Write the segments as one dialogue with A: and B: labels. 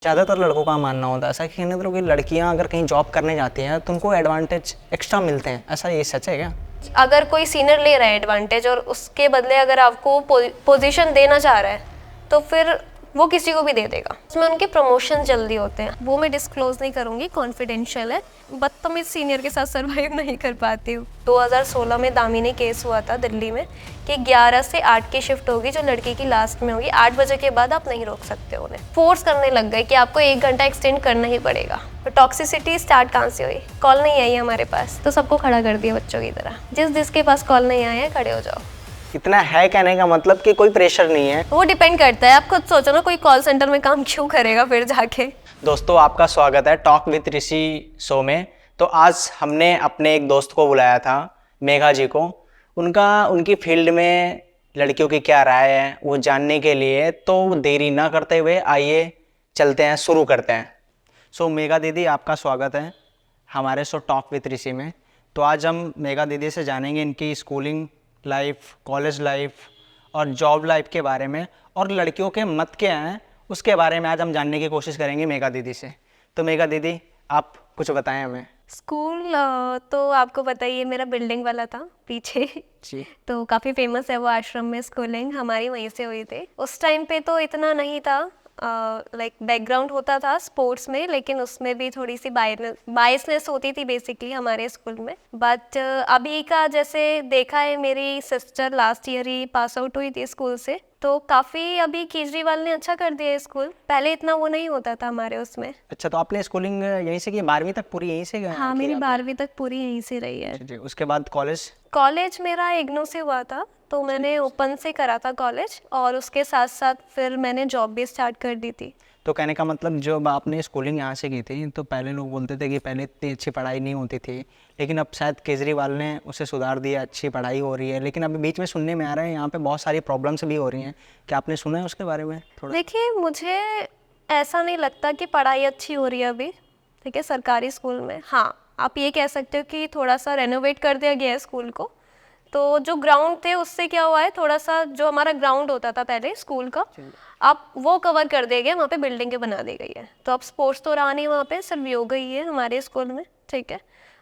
A: ज़्यादातर लड़कों का मानना होता है ऐसा कि कि लड़कियां अगर कहीं जॉब करने जाती हैं तो उनको एडवांटेज एक्स्ट्रा मिलते हैं, ऐसा ये सच है क्या?
B: अगर कोई सीनियर ले रहा है एडवांटेज और उसके बदले अगर आपको पोजीशन देना चाह रहा है तो फिर वो किसी को भी दे देगा। उसमें उनके प्रमोशन जल्दी होते हैं, वो मैं डिस्क्लोज नहीं करूँगी, कॉन्फिडेंशियल है। बदतमीज सीनियर के साथ सर्वाइव नहीं कर पाती हूँ। 2016 में दामिनी केस हुआ था दिल्ली में कि 11 से 8 की शिफ्ट होगी जो लड़की की लास्ट में होगी। 8 बजे के बाद आप नहीं रोक सकते उन्हें। फोर्स करने लग गए कि आपको 1 घंटा एक्सटेंड करना ही पड़ेगा। तो टॉक्सिसिटी स्टार्ट कहाँ से हुई? कॉल नहीं आई हमारे पास तो सबको खड़ा कर दिया बच्चों की तरह। जिसके पास कॉल नहीं आया खड़े हो जाओ।
A: इतना है कहने का मतलब कि कोई प्रेशर नहीं है।
B: वो डिपेंड करता है, आप खुद सोचो ना, कोई कॉल सेंटर में काम क्यों करेगा फिर जाके।
A: दोस्तों आपका स्वागत है टॉक विद ऋषि शो में। तो आज हमने अपने एक दोस्त को बुलाया था, मेघा जी को। उनकी फील्ड में लड़कियों की क्या राय है वो जानने के लिए, तो देरी ना करते हुए आइए चलते हैं, शुरू करते हैं। सो मेघा दीदी आपका स्वागत है हमारे शो टॉक विद ऋषि में। तो आज हम मेघा दीदी से जानेंगे इनकी स्कूलिंग लाइफ, कॉलेज लाइफ और जॉब लाइफ के बारे में, और लड़कियों के मत क्या हैं उसके बारे में आज हम जानने की कोशिश करेंगे मेघा दीदी से। तो मेघा दीदी आप कुछ बताएं हमें।
B: स्कूल तो आपको पता ही है, मेरा बिल्डिंग वाला था पीछे
A: जी।
B: तो काफ़ी फेमस है वो आश्रम में स्कूलिंग हमारी वहीं से हुई थी। उस टाइम पे तो इतना नहीं था, लाइक बैकग्राउंड होता था स्पोर्ट्स में, लेकिन उसमें भी थोड़ी सी बायसनेस होती थी बेसिकली हमारे स्कूल में। बट अभी का जैसे देखा है, मेरी सिस्टर लास्ट ईयर ही पास आउट हुई थी स्कूल से, तो काफ़ी अभी केजरीवाल ने अच्छा कर दिया है स्कूल। पहले इतना वो नहीं होता था हमारे उसमें।
A: अच्छा, तो आपने स्कूलिंग यहीं से की, 12वीं तक पूरी यहीं से गए?
B: हाँ, मेरी 12वीं तक पूरी यहीं से रही है।
A: जी। उसके बाद
B: कॉलेज मेरा इग्नू से हुआ था, तो मैंने ओपन से करा था कॉलेज, और उसके साथ साथ फिर मैंने जॉब भी स्टार्ट कर दी थी।
A: तो कहने का मतलब जब आपने स्कूलिंग यहाँ से की थी तो पहले लोग बोलते थे कि पहले इतनी अच्छी पढ़ाई नहीं होती थी, लेकिन अब शायद केजरीवाल ने उसे सुधार दिया, अच्छी पढ़ाई हो रही है। लेकिन अभी बीच में सुनने में आ रहा है यहाँ पे बहुत सारी प्रॉब्लम्स भी हो रही हैं, क्या आपने सुना है उसके बारे में थोड़ा?
B: देखिए, मुझे ऐसा नहीं लगता कि पढ़ाई अच्छी हो रही है अभी, ठीक है, सरकारी स्कूल में। हाँ, आप ये कह सकते हो कि थोड़ा सा रेनोवेट कर दिया गया है स्कूल को। तो जो ग्राउंड थे उससे क्या हुआ है, थोड़ा सा जो हमारा ग्राउंड होता था पहले स्कूल का, अब वो कवर कर दिया गया, वहाँ पे बिल्डिंगें बना दी गई है। तो अब स्पोर्ट्स तो रहा नहीं वहाँ पे, सिर्फ योगा ही है हमारे स्कूल में, ठीक है।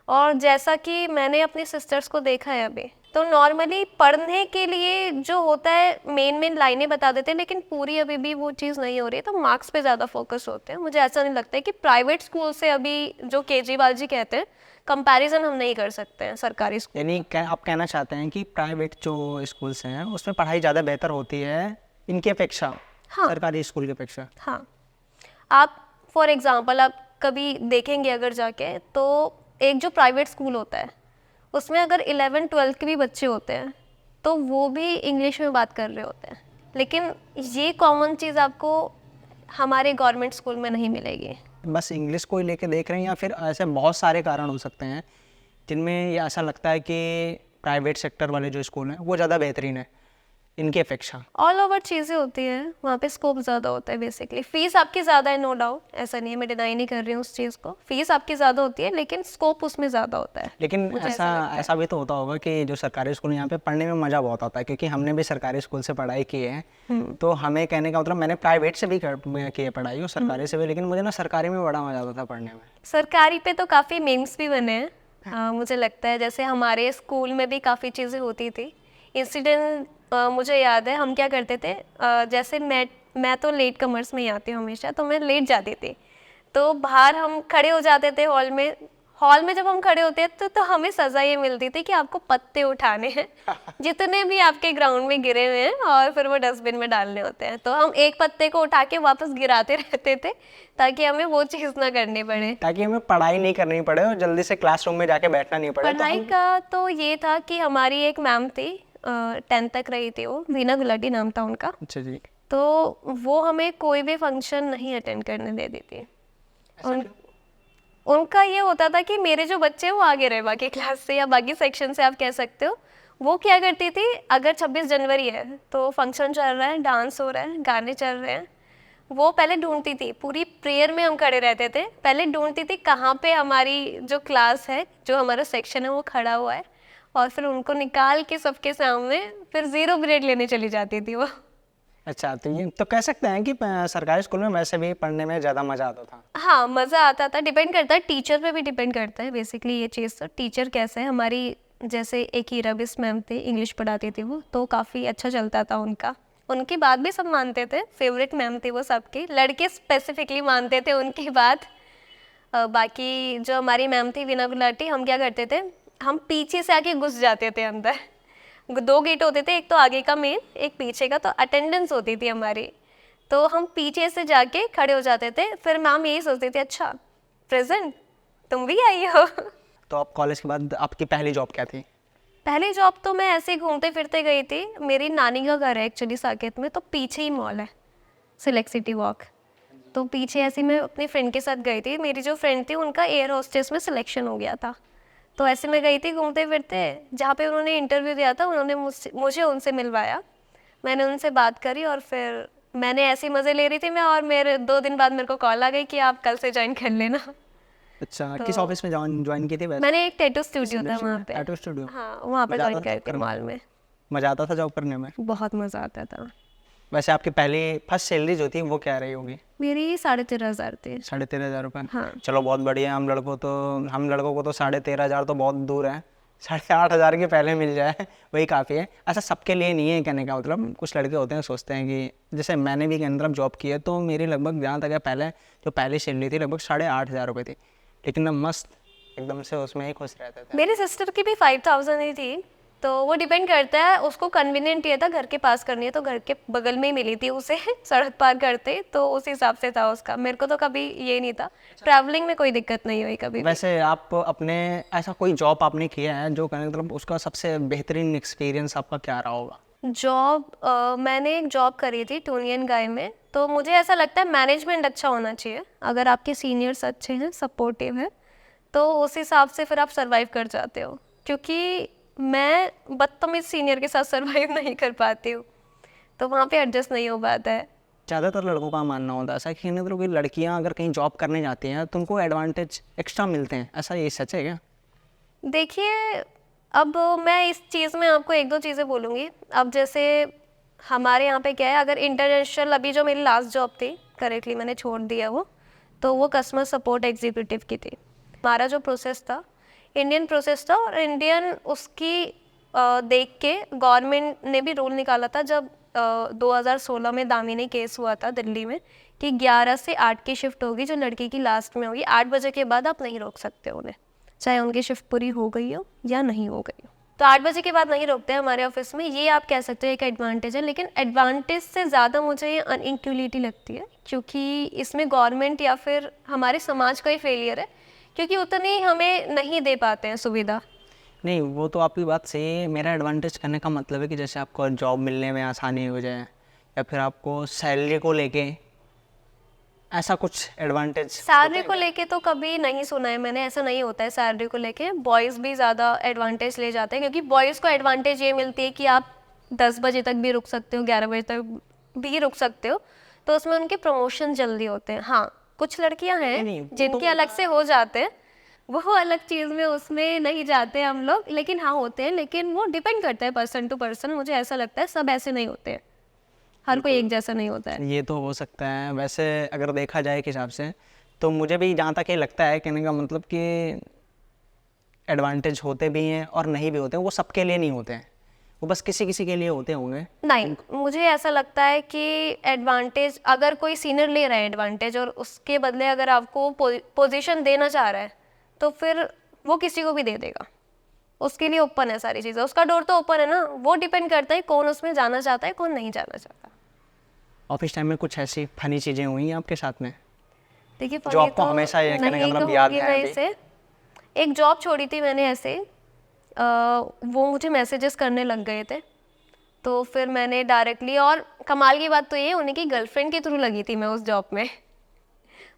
B: और जैसा कि मैंने अपनी सिस्टर्स को देखा है अभी, तो नॉर्मली पढ़ने के लिए जो होता है मेन लाइनें बता देते हैं, लेकिन पूरी अभी भी वो चीज़ नहीं हो रही है। तो मार्क्स पे ज़्यादा फोकस होते हैं। मुझे ऐसा नहीं लगता है कि प्राइवेट स्कूल से अभी जो केजरीवाल जी कहते हैं कंपैरिजन हम नहीं कर सकते हैं सरकारी स्कूल।
A: यानी आप कहना चाहते हैं कि प्राइवेट जो स्कूल्स हैं उसमें पढ़ाई ज़्यादा बेहतर होती है इनकी अपेक्षा?
B: हाँ,
A: सरकारी स्कूल की अपेक्षा।
B: हाँ। आप फॉर एग्जांपल आप कभी देखेंगे अगर जाके, तो एक जो प्राइवेट स्कूल होता है उसमें अगर 11-12 के भी बच्चे होते हैं तो वो भी इंग्लिश में बात कर रहे होते हैं। लेकिन ये कॉमन चीज़ आपको हमारे गवर्नमेंट स्कूल में नहीं मिलेगी।
A: बस इंग्लिश को ही लेके देख रहे हैं, या फिर ऐसे बहुत सारे कारण हो सकते हैं जिनमें ये ऐसा लगता है कि प्राइवेट सेक्टर वाले जो स्कूल हैं वो ज़्यादा बेहतरीन है इनकी अपेक्षा?
B: ऑल ओवर चीज़ें होती हैं, वहाँ पे स्कोप ज़्यादा होता है बेसिकली। फ़ीस आपकी ज़्यादा है, नो डाउट, ऐसा नहीं है, मैं डिनाई नहीं कर रही हूँ उस चीज़ को। फ़ीस आपकी ज़्यादा होती है लेकिन स्कोप उसमें ज़्यादा होता है।
A: लेकिन ऐसा भी तो होता होगा कि जो सरकारी स्कूल यहाँ पे पढ़ने में मज़ा बहुत आता है, क्योंकि हमने भी सरकारी स्कूल से पढ़ाई की है। तो हमें कहने का मतलब, मैंने प्राइवेट से भी की है पढ़ाई और सरकारी से भी, लेकिन मुझे ना सरकारी में बड़ा मज़ा आता था पढ़ने में।
B: सरकारी पे तो काफ़ी मीम्स भी बने हैं। मुझे लगता है जैसे हमारे स्कूल में भी काफ़ी चीज़ें होती थी। इंसिडेंट मुझे याद है, हम क्या करते थे, जैसे मैं तो लेट कमर्स में ही आती हूँ हमेशा, तो मैं लेट जाती थी। तो बाहर हम खड़े हो जाते थे हॉल में जब हम खड़े होते हैं तो हमें सज़ा ये मिलती थी कि आपको पत्ते उठाने हैं जितने भी आपके ग्राउंड में गिरे हुए हैं, और फिर वो डस्टबिन में डालने होते हैं। तो हम एक पत्ते को उठा के वापस गिराते रहते थे ताकि हमें वो चीज़ ना करनी पड़े,
A: ताकि हमें पढ़ाई नहीं करनी पड़े और जल्दी से क्लासरूम में जाके बैठना नहीं पड़े।
B: पढ़ाई का तो ये था कि हमारी एक मैम थी, 10th तक रही थी वो, वीना गुलाटी नाम था उनका।
A: अच्छा जी।
B: तो वो हमें कोई भी फंक्शन नहीं अटेंड करने दे दी थी। उनका ये होता था कि मेरे जो बच्चे वो आगे रहे बाकी क्लास से या बाकी सेक्शन से, आप कह सकते हो। वो क्या करती थी, अगर 26 जनवरी है तो फंक्शन चल रहा है, डांस हो रहा है, गाने चल रहे हैं, वो पहले ढूंढती थी, पूरी प्रेयर में हम खड़े रहते थे, पहले ढूंढती थी कहाँ पे हमारी जो क्लास है, जो हमारा सेक्शन है वो खड़ा हुआ है, और फिर उनको निकाल के सबके सामने फिर 0 पीरियड लेने चली जाती थी वो।
A: अच्छा, तो ये तो कह सकते हैं कि सरकारी स्कूल में वैसे भी पढ़ने में ज़्यादा मज़ा आता था।
B: हाँ, मज़ा आता था, डिपेंड करता है टीचर पे भी डिपेंड करता है बेसिकली ये चीज़। तो टीचर कैसे है हमारी, जैसे एक हीरा बिस मैम थे, इंग्लिश पढ़ाती थी वो, तो काफ़ी अच्छा चलता था उनका। उनकी बात भी सब मानते थे, फेवरेट मैम थी वो सबकी, लड़के स्पेसिफिकली मानते थे उनकी बात। बाकी जो हमारी मैम थी वीना गुलाटी, हम क्या करते थे, हम पीछे से आके घुस जाते थे अंदर। 2 गेट होते थे, एक तो आगे का मेन, एक पीछे का, तो अटेंडेंस होती थी हमारी। तो हम पीछे से जाके खड़े हो जाते थे, फिर मैम यही सोचती थी अच्छा प्रेजेंट तुम भी आई हो।
A: तो आप कॉलेज के बाद आपकी पहली जॉब क्या थी?
B: पहली जॉब तो मैं ऐसे ही घूमते फिरते गई थी। मेरी नानी का घर है एक्चुअली साकेत में, तो पीछे ही मॉल है सिलेक्ट सिटी वॉक। तो पीछे ऐसे ही मैं अपनी फ्रेंड के साथ गई थी। मेरी जो फ्रेंड थी उनका एयर होस्टेस में सिलेक्शन हो गया था, तो ऐसे मैं गई थी घूमते फिरते। जहाँ पे उन्होंने इंटरव्यू दिया था उन्होंने मुझे उनसे मिलवाया। मैंने उनसे बात करी और फिर मैंने ऐसे मज़े ले रही थी मैं, और मेरे 2 दिन बाद मेरे को कॉल आ गई कि आप कल से ज्वाइन कर लेना।
A: अच्छा, किस ऑफिस में ज्वाइन की थी वैसे?
B: मैंने एक टैटू स्टूडियो था वहाँ पे।
A: Tattoo studio.
B: हाँ, वहाँ पे
A: मजा
B: ज्वाइन
A: आता था
B: करके मॉल में।
A: मज़ा आता था जॉब करने में?
B: बहुत मज़ा आता था।
A: वैसे आपकी पहली फर्स्ट सैलरी जो थी वो क्या रही होगी?
B: मेरी 13,500 थी।
A: 13,500 रुपये?
B: हाँ।
A: चलो बहुत बढ़िया। हम लड़कों को तो 13,500 तो बहुत दूर है। 8,500 के पहले मिल जाए वही काफ़ी है। ऐसा सबके लिए नहीं है कहने का मतलब। कुछ लड़के होते हैं सोचते हैं कि जैसे मैंने भी मतलब जॉब की है, तो मेरी लगभग जहाँ तक है पहले जो पहली सैलरी थी लगभग 8,500 रुपये थी, लेकिन मैं मस्त एकदम से उसमें ही खुश रहता था।
B: मेरी सिस्टर की भी 5,000 ही थी, तो वो डिपेंड करता है। उसको कन्वीनियंट ये था घर के पास करनी है, तो घर के बगल में ही मिली थी उसे सड़क पार करते, तो उस हिसाब से था उसका। मेरे को तो कभी ये नहीं था, ट्रैवलिंग में कोई दिक्कत नहीं हुई कभी भी।
A: वैसे आप अपने ऐसा कोई जॉब आपने किया है जो कहने का मतलब उसका सबसे बेहतरीन एक्सपीरियंस आपका क्या रहा होगा?
B: जॉब मैंने एक जॉब करी थी टूनियन गाय में। तो मुझे ऐसा लगता है मैनेजमेंट अच्छा होना चाहिए। अगर आपके सीनियर्स अच्छे हैं, सपोर्टिव है, तो उस हिसाब से फिर आप सरवाइव कर जाते हो। क्योंकि मैं बदतमीज सीनियर के साथ सरवाइव नहीं कर पाती हूँ, तो वहाँ पे एडजस्ट नहीं हो पाता है।
A: ज़्यादातर लड़कों का मानना होता है ऐसा कि मतलब कि लड़कियां अगर कहीं जॉब करने जाती हैं तो उनको एडवांटेज एक्स्ट्रा मिलते हैं, ऐसा ये सच है क्या?
B: देखिए, अब मैं इस चीज़ में आपको 1-2 चीज़ें बोलूँगी। अब जैसे हमारे यहाँ पे क्या है, अगर इंटरनेशनल, अभी जो मेरी लास्ट जॉब थी करेक्टली मैंने छोड़ दिया वो, तो वो कस्टमर सपोर्ट एग्जीक्यूटिव की थी। हमारा जो प्रोसेस था इंडियन प्रोसेस था, और इंडियन उसकी देख के गवर्नमेंट ने भी रूल निकाला था जब 2016 में दामिनी केस हुआ था दिल्ली में, कि 11 से 8 की शिफ्ट होगी जो लड़की की लास्ट में होगी। 8 बजे के बाद आप नहीं रोक सकते उन्हें, चाहे उनकी शिफ्ट पूरी हो गई हो या नहीं हो गई हो। तो 8 बजे के बाद नहीं रोकते हैं हमारे ऑफिस में। ये आप कह सकते हो एक एडवांटेज है, लेकिन एडवांटेज से ज़्यादा मुझे ये अनइक्वलिटी लगती है, क्योंकि इसमें गवर्नमेंट या फिर हमारे समाज का ही फेलियर है, क्योंकि उतनी हमें नहीं दे पाते हैं सुविधा।
A: नहीं, वो तो आपकी बात सही है। मेरा एडवांटेज करने का मतलब है कि जैसे आपको जॉब मिलने में आसानी हो जाए, या फिर आपको सैलरी को लेके ऐसा कुछ एडवांटेज।
B: सैलरी को लेके तो कभी नहीं सुना है मैंने, ऐसा नहीं होता है। सैलरी को लेके बॉयज़ भी ज़्यादा एडवांटेज ले जाते हैं, क्योंकि बॉयज़ को एडवांटेज ये मिलती है कि आप 10 बजे तक भी रुक सकते हो, 11 बजे तक भी रुक सकते हो, तो उसमें उनके प्रमोशन जल्दी होते हैं। हाँ, कुछ लड़कियां हैं जिनके अलग से हो जाते हैं, वो अलग चीज़ में उसमें नहीं जाते हम लोग, लेकिन हाँ होते हैं। लेकिन वो डिपेंड करता है पर्सन टू पर्सन। मुझे ऐसा लगता है सब ऐसे नहीं होते हैं, हर कोई एक जैसा नहीं होता है।
A: ये तो हो सकता है। वैसे अगर देखा जाए के हिसाब से तो मुझे भी जहाँ तक ये लगता है कहने का मतलब कि एडवांटेज होते भी हैं और नहीं भी होते हैं। वो सबके लिए नहीं होते हैं, वो बस किसी किसी के लिए होते होंगे।
B: नहीं, मुझे ऐसा लगता है कि एडवांटेज अगर कोई सीनियर ले रहा है एडवांटेज, और उसके बदले अगर आपको पोजीशन देना चाह रहा है, तो फिर वो किसी को भी दे देगा। उसके लिए ओपन है सारी चीज़ें, उसका डोर तो ओपन है ना। वो डिपेंड करता है कौन उसमें जाना चाहता है, कौन नहीं जाना चाहता।
A: ऑफिस टाइम में कुछ ऐसी फनी चीज़ें हुई हैं आपके साथ में
B: देखिए,
A: जो आपको हमेशा ये कहने का मतलब याद है अभी?
B: इसे एक जॉब छोड़ी थी मैंने ऐसे, वो मुझे मैसेजेस करने लग गए थे, तो फिर मैंने डायरेक्टली, और कमाल की बात तो ये, उन्हीं की गर्लफ्रेंड के थ्रू लगी थी मैं उस जॉब में।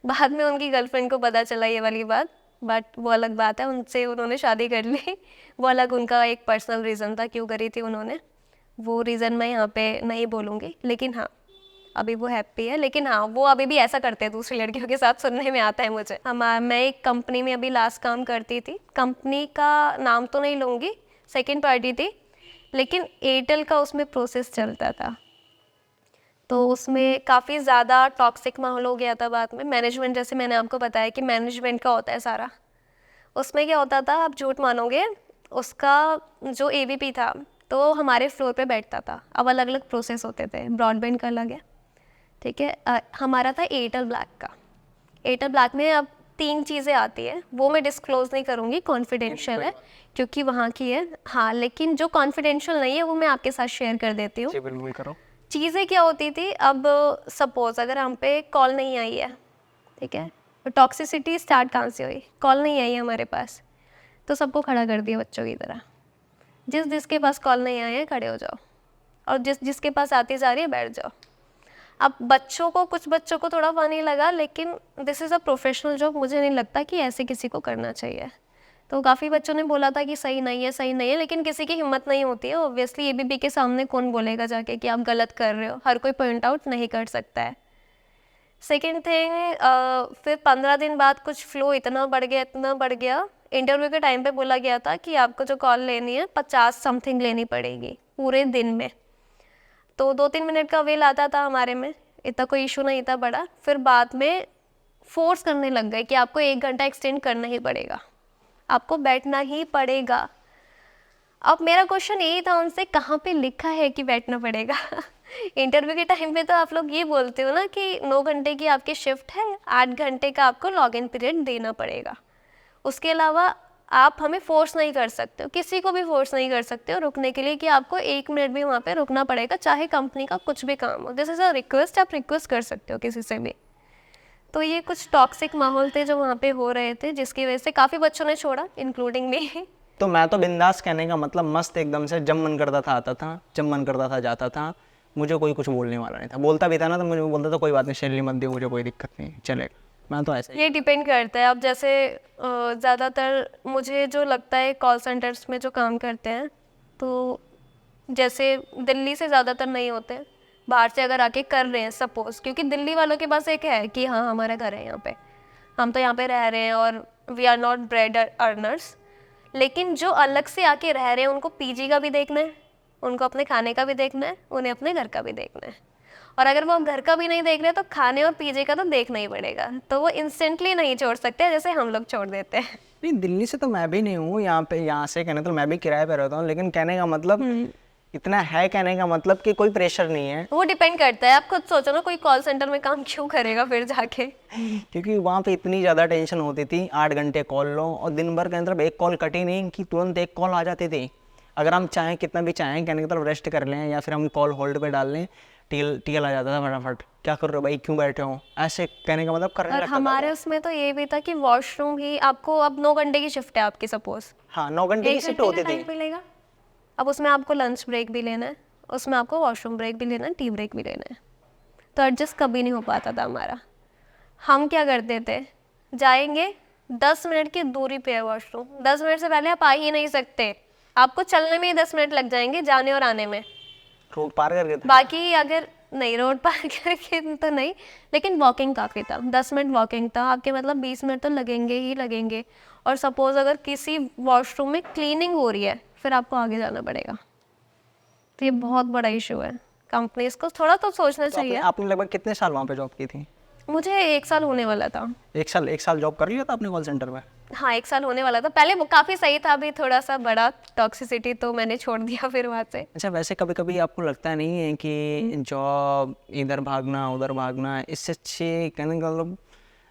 B: बाद में उनकी गर्लफ्रेंड को पता चला ये वाली बात, बट वो अलग बात है, उनसे उन्होंने शादी कर ली। वो अलग उनका एक पर्सनल रीज़न था क्यों करी थी उन्होंने, वो रीज़न मैं यहाँ पे नहीं बोलूँगी। लेकिन हाँ, अभी वो हैप्पी है। लेकिन हाँ, वो अभी भी ऐसा करते हैं दूसरी लड़कियों के साथ, सुनने में आता है मुझे। मैं एक कंपनी में अभी लास्ट काम करती थी। कंपनी का नाम तो नहीं लूँगी, सेकंड पार्टी थी, लेकिन एयरटेल का उसमें प्रोसेस चलता था। तो उसमें काफ़ी ज़्यादा टॉक्सिक माहौल हो गया था बाद में। मैनेजमेंट, जैसे मैंने आपको बताया कि मैनेजमेंट का होता है सारा, उसमें क्या होता था, आप झूठ मानोगे, उसका जो एवीपी था तो हमारे फ्लोर पे बैठता था। अब अलग अलग प्रोसेस होते थे, ब्रॉडबैंड का अलग है, ठीक है। हमारा था एयरटेल ब्लैक का। एयरटेल ब्लैक में अब 3 चीज़ें आती है, वो मैं डिस्क्लोज़ नहीं करूँगी, कॉन्फिडेंशियल है क्योंकि वहाँ की है। हाँ, लेकिन जो कॉन्फिडेंशियल नहीं है वो मैं आपके साथ शेयर कर देती हूँ।
A: जी बिल्कुल करो।
B: चीज़ें क्या होती थी, अब सपोज़ अगर हम पे कॉल नहीं आई है, ठीक है, तो टॉक्सिसिटी स्टार्ट कहाँ से हुई, कॉल नहीं आई है हमारे पास, तो सबको खड़ा कर दिया बच्चों की तरह। जिसके पास कॉल नहीं आई है खड़े हो जाओ, और जिसके पास आती जा रही है बैठ जाओ। अब बच्चों को, कुछ बच्चों को थोड़ा फनी लगा, लेकिन this is a professional job, मुझे नहीं लगता कि ऐसे किसी को करना चाहिए। तो काफ़ी बच्चों ने बोला था कि सही नहीं है, सही नहीं है, लेकिन किसी की हिम्मत नहीं होती है। ऑब्वियसली एबीपी के सामने कौन बोलेगा जाके कि आप गलत कर रहे हो, हर कोई पॉइंट आउट नहीं कर सकता है। सेकेंड थिंग, फिर 15 दिन बाद कुछ फ्लो इतना बढ़ गया, इतना बढ़ गया, इंटरव्यू के टाइम पे बोला गया था कि आपको जो कॉल लेनी है 50 समथिंग लेनी पड़ेगी पूरे दिन में। तो 2-3 मिनट का वेल आता था हमारे में, इतना कोई इशू नहीं था बड़ा। फिर बाद में फोर्स करने लग गए कि आपको 1 घंटा एक्सटेंड करना ही पड़ेगा, आपको बैठना ही पड़ेगा। अब मेरा क्वेश्चन यही था उनसे, कहाँ पे लिखा है कि बैठना पड़ेगा? इंटरव्यू के टाइम पे तो आप लोग ये बोलते हो ना कि 9 घंटे की आपकी शिफ्ट है, 8 घंटे का आपको लॉग इन पीरियड देना पड़ेगा। उसके अलावा आप हमें फोर्स नहीं कर सकते हो, किसी को भी फोर्स नहीं कर सकते हो रुकने के लिए कि आपको 1 मिनट भी वहाँ पे रुकना पड़ेगा, चाहे कंपनी का कुछ भी काम हो। दिस इज़ अ रिक्वेस्ट, आप रिक्वेस्ट कर सकते हो किसी से भी। तो ये कुछ टॉक्सिक माहौल थे जो वहाँ पे हो रहे थे, जिसकी वजह से काफ़ी बच्चों ने छोड़ा, इंक्लूडिंग मी।
A: तो मैं तो बिंदास, कहने का मतलब मस्त एकदम से, जब मन करता था आता था, जब मन करता था जाता था, मुझे कोई कुछ बोलने वाला नहीं था। बोलता भी था ना तो मुझे बोलता था कोई बात नहीं, सैलरी मत दियो, मुझे कोई दिक्कत नहीं, चलेगा। मैं तो ऐसे ही।
B: ये डिपेंड करता है। अब जैसे ज़्यादातर मुझे जो लगता है कॉल सेंटर्स में जो काम करते हैं, तो जैसे दिल्ली से ज़्यादातर नहीं होते, बाहर से अगर आके कर रहे हैं सपोज़, क्योंकि दिल्ली वालों के पास एक है कि हाँ हमारा घर है यहाँ पे, हम तो यहाँ पे रह रहे हैं और we are not bread earners. लेकिन जो अलग से आके रह रहे हैं उनको पीजी का भी देखना है, उनको अपने खाने का भी देखना है, उन्हें अपने घर का भी देखना है। और अगर वो घर का भी नहीं देख रहे तो खाने और पीजे का तो देखना ही पड़ेगा। तो वो इंस्टेंटली नहीं छोड़ सकते जैसे हम लोग छोड़ देते हैं।
A: नहीं, दिल्ली से तो मैं भी नहीं हूँ, यहाँ पे, यहाँ से कहने तो मैं भी किराए पे रहता हूँ, लेकिन कहने का मतलब इतना है, कहने का मतलब कि कोई प्रेशर नहीं है।
B: वो डिपेंड करता है, आप खुद सोचो ना, कोई कॉल सेंटर में काम क्यों करेगा फिर जाके।
A: क्योंकि वहाँ पे इतनी ज़्यादा टेंशन होती थी, 8 घंटे कॉल लो और दिन भर के अंदर एक कॉल कटी नहीं कि तुरंत एक कॉल आ जाती थी। अगर हम चाहें, कितना भी चाहें, कहने की तरफ रेस्ट कर लें या फिर हम कॉल होल्ड पे डाल लें, टीएल आ जाता था फटाफट, क्या कर रहे हो भाई, क्यों बैठे हो, ऐसे कहने का मतलब करने
B: और
A: लगता था।
B: हमारे उसमें तो ये भी था कि वॉशरूम ही आपको, अब 9 घंटे की शिफ्ट है आपकी सपोज,
A: हाँ, 9 घंटे की
B: 1
A: शिफ्ट
B: घंटे
A: होती
B: का
A: थी।
B: टाइम मिलेगा। अब उसमें आपको लंच ब्रेक भी लेना है, उसमें आपको वॉशरूम ब्रेक भी लेना है, टी ब्रेक भी लेना है। तो एडजस्ट कभी नहीं हो पाता था हमारा। हम क्या करते थे, जाएंगे 10 मिनट की दूरी पे है वॉशरूम, 10 मिनट से पहले आप आ ही नहीं सकते, आपको चलने में ही 10 मिनट लग जाएंगे, जाने और आने में।
A: रोड पार करके थे।
B: बाकी अगर नहीं, रोड पार करके तो नहीं, लेकिन वॉकिंग काफ़ी था, 10 मिनट वॉकिंग था आपके, मतलब 20 मिनट तो लगेंगे ही लगेंगे। और सपोज अगर किसी वॉशरूम में क्लीनिंग हो रही है फिर आपको आगे जाना पड़ेगा। तो ये बहुत बड़ा इशू है, कंपनीज को थोड़ा तो सोचना
A: तो
B: चाहिए।
A: आपने लगभग कितने साल वहाँ पे जॉब की थी?
B: मुझे 1 साल होने वाला था।
A: 1 साल जॉब कर लिया था आपने कॉल सेंटर में?
B: हाँ, 1 साल होने वाला था। पहले वो काफ़ी सही था, अभी थोड़ा सा बड़ा टॉक्सिसिटी, तो मैंने छोड़ दिया फिर वहाँ से।
A: अच्छा, वैसे कभी कभी आपको लगता नहीं है कि जॉब, इधर भागना उधर भागना, इससे अच्छे, कहने का मतलब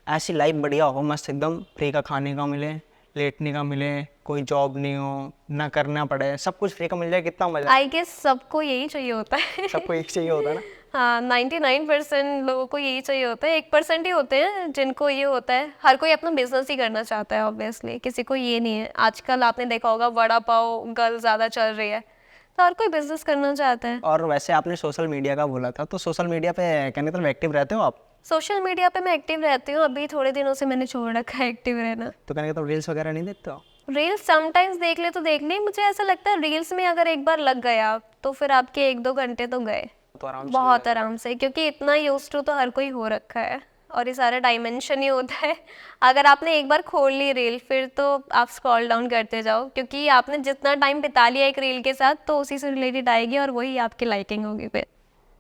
A: ऐसी लाइफ बढ़िया हो, मस्त एकदम, फ्री का खाने का मिले, लेटने का मिले, कोई जॉब नहीं हो, ना करना पड़े, सब कुछ फ्री का मिल जाए, कितना मजा।
B: आई गेस सबको यही चाहिए होता है।
A: सबको एक चाहिए होता है ना।
B: हाँ, 99% लोगों को यही चाहिए होता है, 1% ही होते हैं जिनको ये होता है। हर कोई अपना बिजनेस ही करना चाहता है ऑब्वियसली, किसी को ये नहीं है। आजकल आपने देखा होगा वड़ा पाव गर्ल ज़्यादा चल रही है, तो हर कोई बिजनेस करना चाहता है।
A: और वैसे आपने सोशल मीडिया का बोला था, तो सोशल मीडिया पे कहने तो एक्टिव रहते हो आप?
B: सोशल मीडिया पे मैं एक्टिव रहती हूँ, अभी थोड़े दिनों से मैंने छोड़ रखा है एक्टिव रहना।
A: तो कहने तो रील्स वगैरह नहीं देखते हो?
B: रील्स समटाइम्स देख ले तो देख ले, मुझे ऐसा लगता है रील्स में अगर एक बार लग गया तो फिर आपके 1-2 घंटे तो गए,
A: तो आराम से।
B: बहुत आराम से, क्योंकि इतना यूज टू तो हर कोई हो रखा है और ये सारा डायमेंशन ही होता है। अगर आपने एक बार खोल ली रील फिर तो आप स्क्रॉल डाउन करते जाओ, क्योंकि आपने जितना टाइम बिता लिया एक रील के साथ तो उसी से रिलेटेड आएगी और वही आपकी लाइकिंग होगी फिर।